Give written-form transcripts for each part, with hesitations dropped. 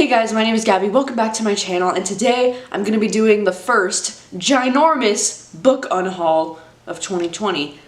Hey guys, my name is Gabby, welcome back to my channel, and today I'm going to be doing the first ginormous book unhaul of 2020.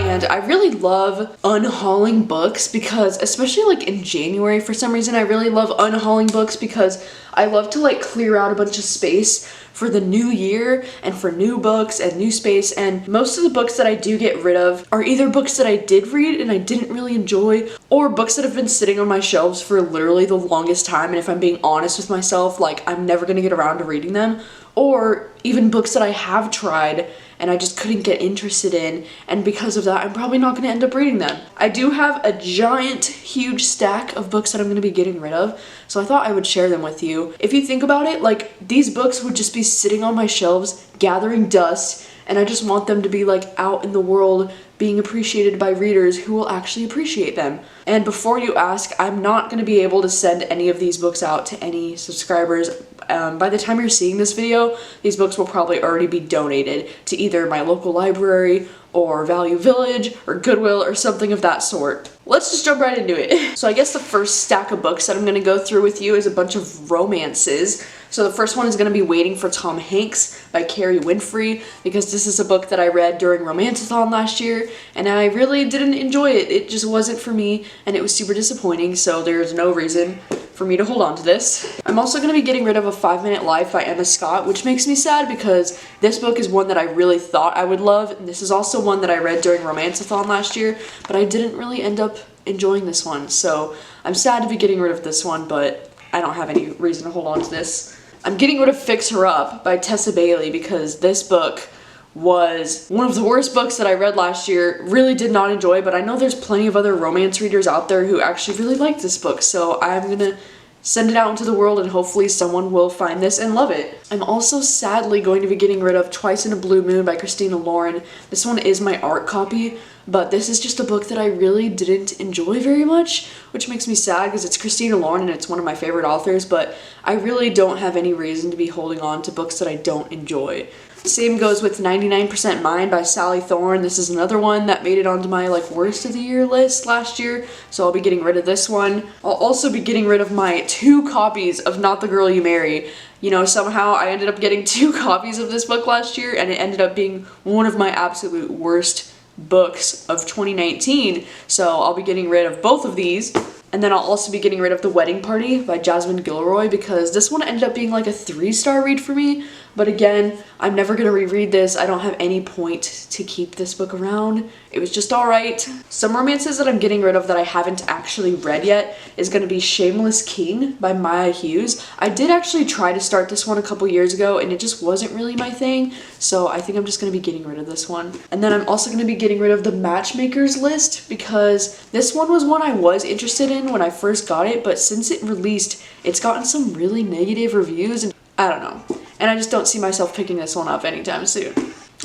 And I really love unhauling books because, especially like in January, for some reason I really love unhauling books because I love to like clear out a bunch of space for the new year and for new books and new space. And most of the books that I do get rid of are either books that I did read and I didn't really enjoy, or books that have been sitting on my shelves for literally the longest time, and if I'm being honest with myself, like I'm never gonna get around to reading them, or even books that I have tried and I just couldn't get interested in, and because of that I'm probably not going to end up reading them. I do have a giant, huge stack of books that I'm going to be getting rid of, so I thought I would share them with you. If you think about it, like these books would just be sitting on my shelves gathering dust, and I just want them to be like out in the world being appreciated by readers who will actually appreciate them. And before you ask, I'm not going to be able to send any of these books out to any subscribers. By the time you're seeing this video, these books will probably already be donated to either my local library or Value Village or Goodwill or something of that sort. Let's just jump right into it. So I guess the first stack of books that I'm going to go through with you is a bunch of romances. So the first one is going to be Waiting for Tom Hanks by Carrie Winfrey, because this is a book that I read during Romantathon last year and I really didn't enjoy it. It just wasn't for me and it was super disappointing, so there's no reason for me to hold on to this. I'm also going to be getting rid of A 5-Minute Life by Emma Scott, which makes me sad because this book is one that I really thought I would love, and this is also one that I read during Romantathon last year, but I didn't really end up enjoying this one, so I'm sad to be getting rid of this one, but I don't have any reason to hold on to this. I'm getting rid of Fix Her Up by Tessa Bailey because this book was one of the worst books that I read last year. Really did not enjoy, but I know there's plenty of other romance readers out there who actually really liked this book, so I'm gonna send it out into the world and hopefully someone will find this and love it. I'm also sadly going to be getting rid of Twice in a Blue Moon by Christina Lauren. This one is my art copy, but this is just a book that I really didn't enjoy very much, which makes me sad because it's Christina Lauren and it's one of my favorite authors, but I really don't have any reason to be holding on to books that I don't enjoy. Same goes with 99% Mine by Sally Thorne. This is another one that made it onto my like worst of the year list last year, so I'll be getting rid of this one. I'll also be getting rid of my 2 copies of Not the Girl You Marry. You know, somehow I ended up getting 2 copies of this book last year and it ended up being one of my absolute worst books of 2019, so I'll be getting rid of both of these. And then I'll also be getting rid of The Wedding Party by Jasmine Gilroy because this one ended up being like a 3-star read for me. But again, I'm never going to reread this. I don't have any point to keep this book around. It was just alright. Some romances that I'm getting rid of that I haven't actually read yet is going to be Shameless King by Maya Hughes. I did actually try to start this one a couple years ago and it just wasn't really my thing. So I think I'm just going to be getting rid of this one. And then I'm also going to be getting rid of The Matchmaker's List because this one was one I was interested in when I first got it, but since it released, it's gotten some really negative reviews and I don't know. And I just don't see myself picking this one up anytime soon.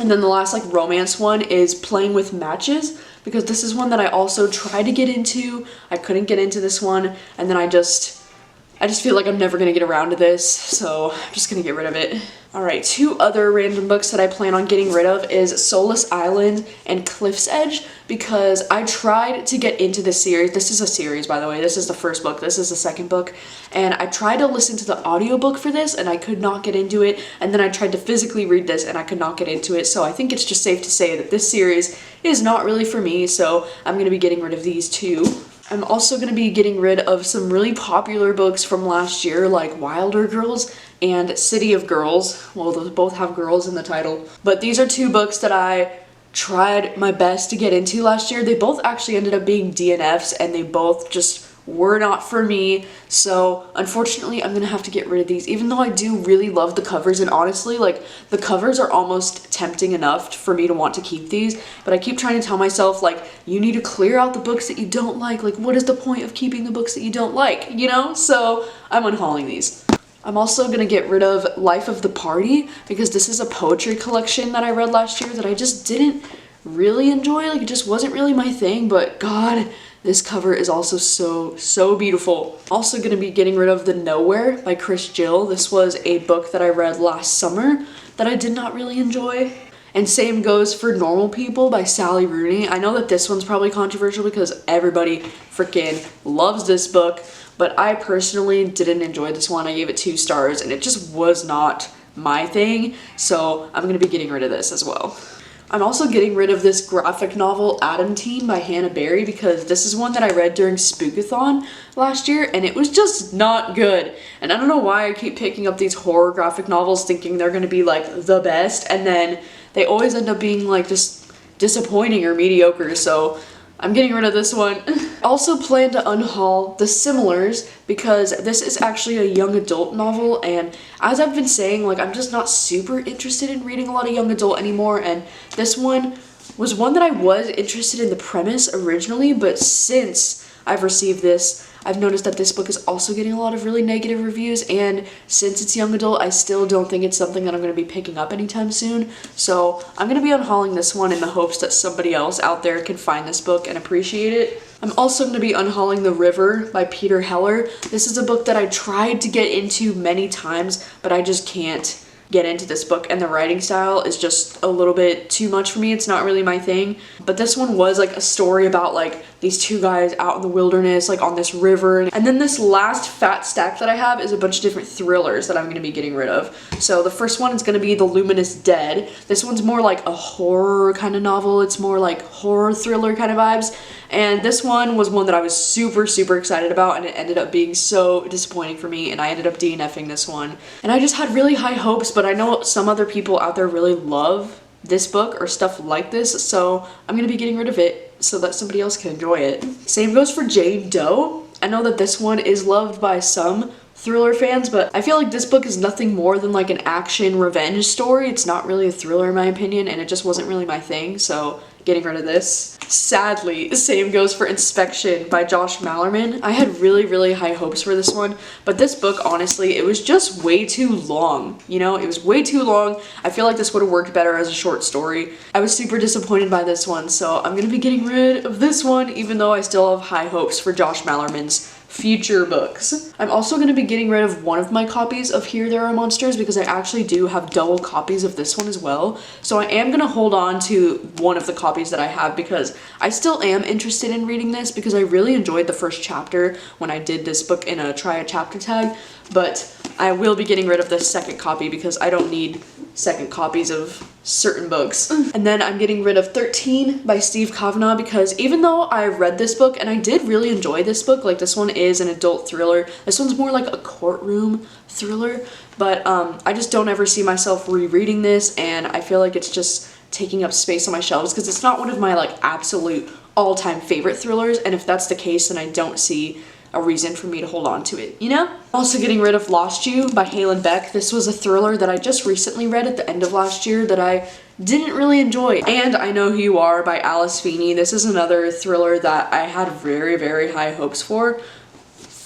And then the last like romance one is Playing with Matches, because this is one that I also tried to get into. I couldn't get into this one, and then I just feel like I'm never gonna get around to this, so I'm just gonna get rid of it. Alright, 2 other random books that I plan on getting rid of is Solace Island and Cliff's Edge, because I tried to get into this series. This is a series, by the way. This is the first book. This is the second book. And I tried to listen to the audiobook for this and I could not get into it. And then I tried to physically read this and I could not get into it. So I think it's just safe to say that this series is not really for me. So I'm going to be getting rid of these 2. I'm also going to be getting rid of some really popular books from last year like Wilder Girls and City of Girls. Well, those both have girls in the title. But these are 2 books that I tried my best to get into last year. They both actually ended up being DNFs and they both just were not for me. So unfortunately I'm gonna have to get rid of these, even though I do really love the covers, and honestly like the covers are almost tempting enough for me to want to keep these, but I keep trying to tell myself like you need to clear out the books that you don't like. Like what is the point of keeping the books that you don't like, you know? So I'm unhauling these. I'm also gonna get rid of Life of the Party because this is a poetry collection that I read last year that I just didn't really enjoy. Like it just wasn't really my thing, but God, this cover is also so beautiful. Also gonna be getting rid of The Nowhere by Chris Gill. This was a book that I read last summer that I did not really enjoy. And same goes for Normal People by Sally Rooney. I know that this one's probably controversial because everybody freaking loves this book, but I personally didn't enjoy this one. I gave it 2 stars and it just was not my thing, so I'm gonna be getting rid of this as well. I'm also getting rid of this graphic novel Adam Teen by Hannah Berry because this is one that I read during Spookathon last year and it was just not good. And I don't know why I keep picking up these horror graphic novels thinking they're gonna be like the best, and then they always end up being like just disappointing or mediocre, so I'm getting rid of this one. I also plan to unhaul The Similars because this is actually a young adult novel, and as I've been saying, like, I'm just not super interested in reading a lot of young adult anymore, and this one was one that I was interested in the premise originally, but since I've received this, I've noticed that this book is also getting a lot of really negative reviews, and since it's young adult, I still don't think it's something that I'm going to be picking up anytime soon. So I'm going to be unhauling this one in the hopes that somebody else out there can find this book and appreciate it. I'm also going to be unhauling The River by Peter Heller. This is a book that I tried to get into many times, but I just can't get into this book, and the writing style is just a little bit too much for me. It's not really my thing. But this one was like a story about like these 2 guys out in the wilderness, like on this river. And then this last fat stack that I have is a bunch of different thrillers that I'm going to be getting rid of. So the first one is going to be The Luminous Dead. This one's more like a horror kind of novel. It's more like horror thriller kind of vibes. And this one was one that I was super excited about, and it ended up being so disappointing for me, and I ended up DNFing this one. And I just had really high hopes, but I know some other people out there really love this book or stuff like this, so I'm gonna be getting rid of it so that somebody else can enjoy it. Same goes for Jane Doe. I know that this one is loved by some thriller fans, but I feel like this book is nothing more than like an action revenge story. It's not really a thriller in my opinion, and it just wasn't really my thing, so getting rid of this. Sadly, same goes for Inspection by Josh Malerman. I had really high hopes for this one, but this book, honestly, it was just way too long. You know, it was way too long. I feel like this would have worked better as a short story. I was super disappointed by this one, so I'm gonna be getting rid of this one, even though I still have high hopes for Josh Malerman's future books. I'm also going to be getting rid of one of my copies of Here There Are Monsters because I actually do have double copies of this one as well. So I am going to hold on to one of the copies that I have because I still am interested in reading this because I really enjoyed the first chapter when I did this book in a try a chapter tag, but I will be getting rid of the second copy because I don't need second copies of certain books. And then I'm getting rid of 13 by Steve Kavanaugh because even though I read this book and I did really enjoy this book, like this one is an adult thriller, this one's more like a courtroom thriller, but I just don't ever see myself rereading this, and I feel like it's just taking up space on my shelves because it's not one of my like absolute all-time favorite thrillers, and if that's the case then I don't see a reason for me to hold on to it, you know? Also getting rid of Lost You by Halen Beck. This was a thriller that I just recently read at the end of last year that I didn't really enjoy. And I Know Who You Are by Alice Feeney. This is another thriller that I had very high hopes for,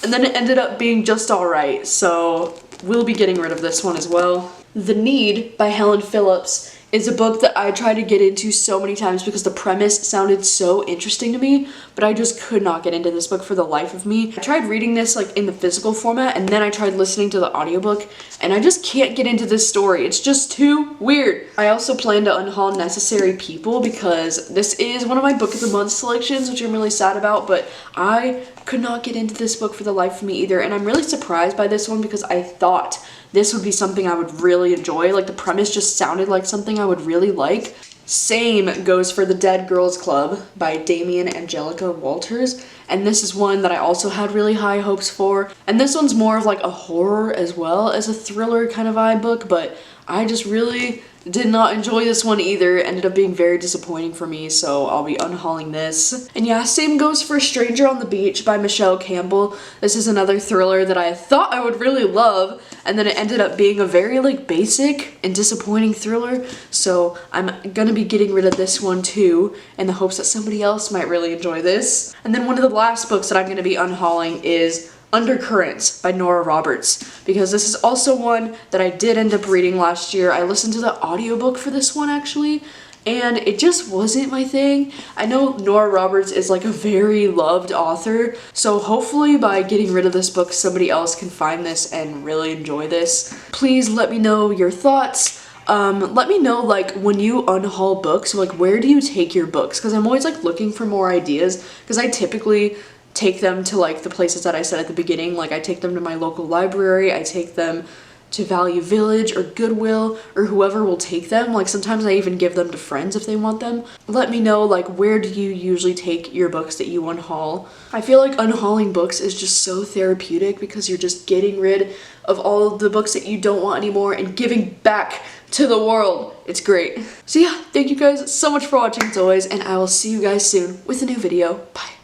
and then it ended up being just alright, so we'll be getting rid of this one as well. The Need by Helen Phillips is a book that I tried to get into so many times because the premise sounded so interesting to me, but I just could not get into this book for the life of me. I tried reading this like in the physical format, and then I tried listening to the audiobook, and I just can't get into this story. It's just too weird. I also plan to unhaul Necessary People because this is one of my book of the month selections, which I'm really sad about, but I could not get into this book for the life of me either, and I'm really surprised by this one because I thought this would be something I would really enjoy. Like the premise just sounded like something I would really like. Same goes for The Dead Girls Club by Damien Angelica Walters, and this is one that I also had really high hopes for. And this one's more of like a horror as well as a thriller kind of vibe book, but I just really did not enjoy this one either. It ended up being very disappointing for me, so I'll be unhauling this. And yeah, same goes for Stranger on the Beach by Michelle Campbell. This is another thriller that I thought I would really love, and then it ended up being a very like basic and disappointing thriller, so I'm gonna be getting rid of this one too in the hopes that somebody else might really enjoy this. And then one of the last books that I'm gonna be unhauling is Undercurrents by Nora Roberts, because this is also one that I did end up reading last year. I listened to the audiobook for this one actually, and it just wasn't my thing. I know Nora Roberts is like a very loved author, so hopefully by getting rid of this book, somebody else can find this and really enjoy this. Please let me know your thoughts Let me know like when you unhaul books, like where do you take your books? Because I'm always like looking for more ideas, because I typically take them to like the places that I said at the beginning. Like I take them to my local library, I take them to Value Village or Goodwill or whoever will take them. Like sometimes I even give them to friends if they want them. Let me know like where do you usually take your books that you unhaul. I feel like unhauling books is just so therapeutic because you're just getting rid of all of the books that you don't want anymore and giving back to the world. It's great. So yeah, thank you guys so much for watching as always, and I will see you guys soon with a new video. Bye.